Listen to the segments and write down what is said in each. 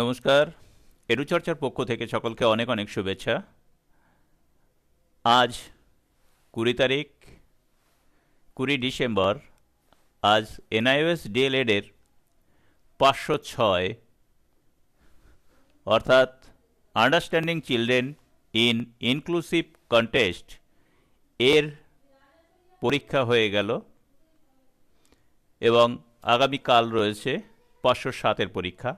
নমস্কার। এডুচর্চার পক্ষ থেকে সকলকে অনেক অনেক শুভেচ্ছা। আজ 20 তারিখ 20 ডিসেম্বর। আজ এনআইওএস ডিএলএড এর 506 অর্থাৎ understanding children in inclusive contest এর পরীক্ষা হয়ে গেল এবং আগামীকাল রয়েছে 507 পরীক্ষা।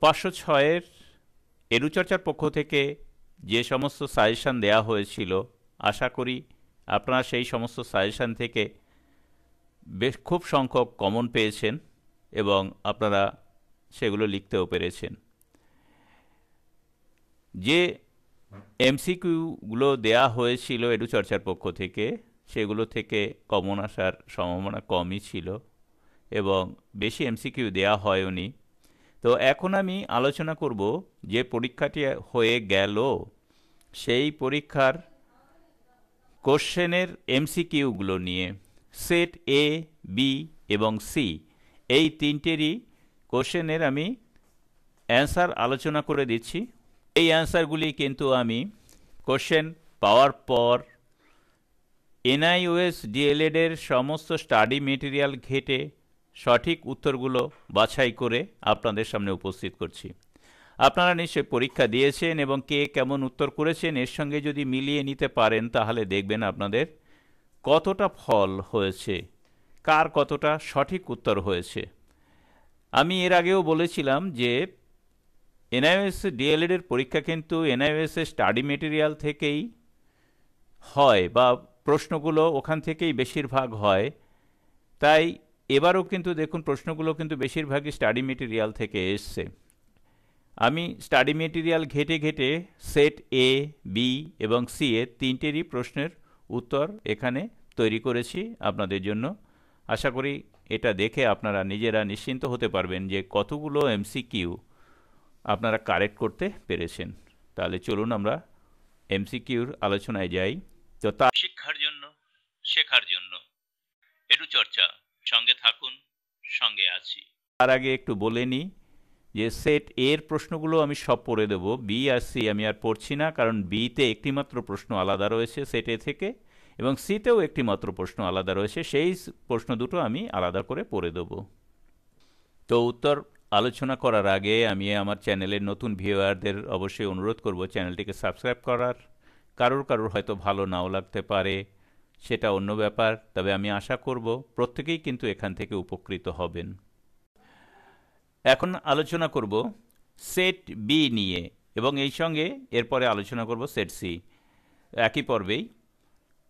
506 এডুচর্চার পক্ষ থেকে যে সমস্ত সাজেশান দেয়া হয়েছিল, আশা করি আপনারা সেই সমস্ত সাজেশান থেকে বেশ খুব সংখ্যক কমন পেয়েছেন এবং আপনারা সেগুলো লিখতেও পেরেছেন। যে এমসিকিউগুলো দেয়া হয়েছিল এডুচর্চার পক্ষ থেকে, সেগুলো থেকে কমন আসার সম্ভাবনা কমই ছিল এবং বেশি এমসিকিউ দেয়া হয়নি। তো এখন আমি আলোচনা করব যে পরীক্ষাটি হয়ে গেল সেই পরীক্ষার কোশ্চেনের এমসিকিউগুলো নিয়ে। সেট এ, বি এবং সি এই তিনটেরই কোশ্চেনের আমি অ্যান্সার আলোচনা করে দিচ্ছি। এই অ্যান্সারগুলি কিন্তু আমি কোশ্চেন পাওয়ার পর এনআইওএস ডিএলএড এর সমস্ত স্টাডি মেটেরিয়াল ঘেটে সঠিক উত্তরগুলো বাছাই করে আপনাদের সামনে উপস্থিত করছি। আপনারা নিশ্চয়ই পরীক্ষা দিয়েছেন এবং কে কেমন উত্তর করেছেন এর সঙ্গে যদি মিলিয়ে নিতে পারেন তাহলে দেখবেন আপনাদের কতটা ফল হয়েছে, কার কতটা সঠিক উত্তর হয়েছে। আমি এর আগেও বলেছিলাম যে এনআইওএস ডিএলএড এর পরীক্ষা কিন্তু এনআইওএস এর স্টাডি মেটেরিয়াল থেকেই হয় বা প্রশ্নগুলো ওখান থেকেই বেশিরভাগ হয়। তাই এবারও কিন্তু দেখুন প্রশ্নগুলো কিন্তু বেশিরভাগই স্টাডি মেটেরিয়াল থেকে এসছে। আমি স্টাডি মেটেরিয়াল ঘেটে ঘেটে সেট এ, বি এবং সি এর তিনটেরই প্রশ্নের উত্তর এখানে তৈরি করেছি আপনাদের জন্য। আশা করি এটা দেখে আপনারা নিজেরা নিশ্চিন্ত হতে পারবেন যে কতগুলো এমসিকিউ আপনারা কারেক্ট করতে পেরেছেন। তাহলে চলুন আমরা এমসিকিউর আলোচনায় যাই। তো তা শিক্ষার জন্য, শেখার জন্য এডুচর্চা, সঙ্গে থাকুন, সঙ্গে আছি। তার আগে একটু বলে নিই যে সেট এর প্রশ্নগুলো আমি সব পড়ে দেব, বি আর সি আমি আর পড়ছি না, কারণ বিতে একটিমাত্র প্রশ্ন আলাদা রয়েছে সেট এ থেকে এবং সিতেও একটিমাত্র প্রশ্ন আলাদা রয়েছে, সেই প্রশ্ন দুটো আমি আলাদা করে পড়ে দেব। তো উত্তর আলোচনা করার আগে আমি আমার চ্যানেলের নতুন ভিউয়ারদের অবশ্যই অনুরোধ করব চ্যানেলটিকে সাবস্ক্রাইব করার। কারোর হয়তো ভালো নাও লাগতে পারে, সেটা অন্য ব্যাপার, তবে আমি আশা করব প্রত্যেকেই কিন্তু এখান থেকে উপকৃত হবেন। এখন আলোচনা করব সেট বি নিয়ে এবং এই সঙ্গে এরপরে আলোচনা করব সেট সি একই পর্বেই।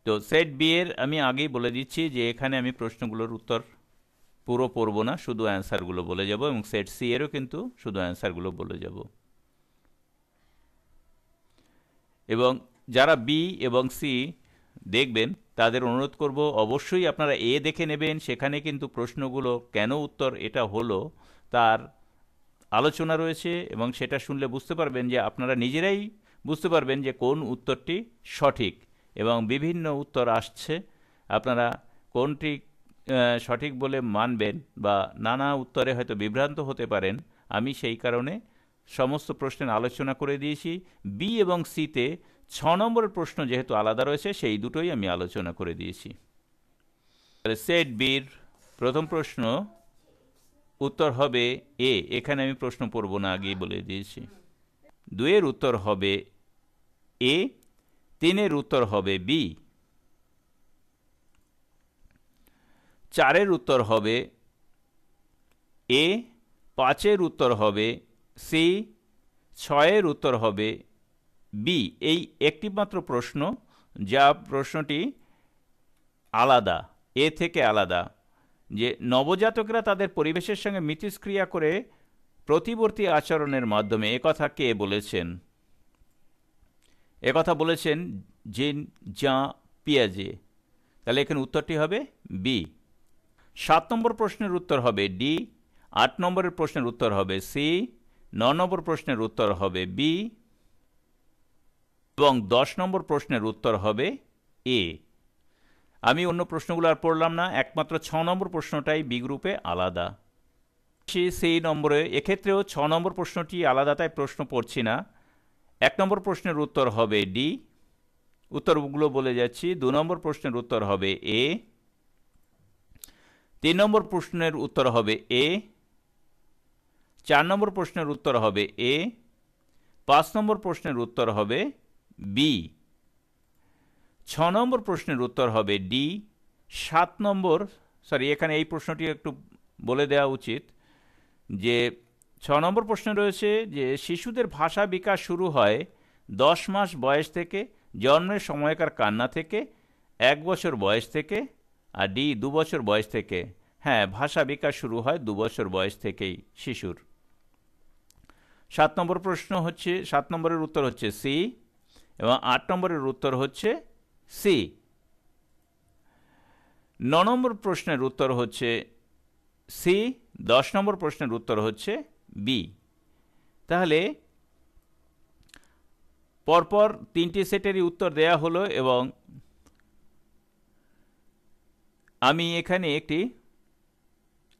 তো সেট বি এর আমি আগেই বলে দিচ্ছি যে এখানে আমি প্রশ্নগুলোর উত্তর পুরো পড়ব না, শুধু অ্যান্সারগুলো বলে যাব এবং সেট সি এরও কিন্তু শুধু অ্যান্সারগুলো বলে যাব। এবং যারা বি এবং সি দেখবেন তাদের অনুরোধ করব অবশ্যই আপনারা এ দেখে নেবেন, সেখানে কিন্তু প্রশ্নগুলো কেন উত্তর এটা হলো তার আলোচনা রয়েছে এবং সেটা শুনলে বুঝতে পারবেন যে আপনারা নিজেরাই বুঝতে পারবেন যে কোন উত্তরটি সঠিক এবং বিভিন্ন উত্তর আসছে, আপনারা কোনটি সঠিক বলে মানবেন বা নানা উত্তরে হয়তো বিভ্রান্ত হতে পারেন। আমি সেই কারণে সমস্ত প্রশ্নের আলোচনা করে দিয়েছি। বি এবং সিতে 6 নম্বরের প্রশ্ন যেহেতু আলাদা রয়েছে সেই দুটোই আমি আলোচনা করে দিয়েছি। সেট বির প্রথম প্রশ্ন উত্তর হবে এ, এখানে আমি প্রশ্ন পড়ব না, আগেই বলে দিয়েছি। 2 এর উত্তর হবে এ, 3 এর উত্তর হবে বি, 4 এর উত্তর হবে এ, 5 এর উত্তর হবে সি, 6 এর উত্তর হবে বি। এই একটি মাত্র প্রশ্ন যা প্রশ্নটি আলাদা, এ থেকে আলাদা, যে নবজাতকরা তাদের পরিবেশের সঙ্গে মিথস্ক্রিয়া করে প্রতিবর্তী আচরণের মাধ্যমে, একথা কে বলেছেন? একথা বলেছেন জিন জাঁ পিয়াজে। তাহলে এখানে উত্তরটি হবে বি। 7 নম্বর প্রশ্নের উত্তর হবে ডি, 8 নম্বরের প্রশ্নের উত্তর হবে সি, 9 নম্বর প্রশ্নের উত্তর হবে বি এবং 10 নম্বর প্রশ্নের উত্তর হবে এ। আমি অন্য প্রশ্নগুলো আর পড়লাম না, একমাত্র 6 নম্বর প্রশ্নটাই বি গ্রুপে আলাদা। সেই নম্বরে, এক্ষেত্রেও 6 নম্বর প্রশ্নটি আলাদা, তাই প্রশ্ন পড়ছি না। 1 নম্বর প্রশ্নের উত্তর হবে ডি, উত্তরগুলো বলে যাচ্ছি। 2 নম্বর প্রশ্নের উত্তর হবে এ, 3 নম্বর প্রশ্নের উত্তর হবে এ, 4 নম্বর প্রশ্নের উত্তর হবে এ, 5 নম্বর প্রশ্নের উত্তর হবে বি, 6 নম্বর প্রশ্নের উত্তর হবে ডি, 7 নম্বর, এখানে এই প্রশ্নটি একটু বলে দেওয়া উচিত যে 6 নম্বর প্রশ্ন রয়েছে যে শিশুদের ভাষা বিকাশ শুরু হয় 10 মাস বয়স থেকে, জন্মের সময়কার কান্না থেকে, 1 বছর বয়স থেকে, আর ডি 2 বছর বয়স থেকে। হ্যাঁ, ভাষা বিকাশ শুরু হয় 2 বছর বয়স থেকেই শিশুর। 7 নম্বর প্রশ্ন হচ্ছে, 7 নম্বরের উত্তর হচ্ছে সি, এবং 8 নম্বরের উত্তর হচ্ছে সি। 9 নম্বর প্রশ্নের উত্তর হচ্ছে সি, 10 নম্বর প্রশ্নের উত্তর হচ্ছে বি। তাহলে পরপর 3টি সেটেরই উত্তর দেয়া হলো, এবং আমি এখানে একটি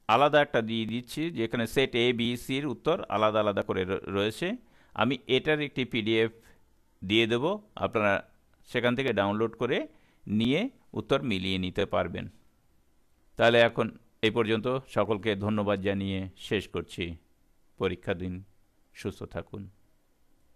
আলাদা একটা দিয়ে দিচ্ছি, যেখানে সেট এ বি সির উত্তর আলাদা আলাদা করে রয়েছে। আমি এটার একটি পিডিএফ দিয়ে দেব, আপনারা সেখান থেকে ডাউনলোড করে নিয়ে উত্তর মিলিয়ে নিতে পারবেন। তাহলে এখন এই পর্যন্ত, সকলকে ধন্যবাদ জানিয়ে শেষ করছি। পরীক্ষা দিন, সুস্থ থাকুন।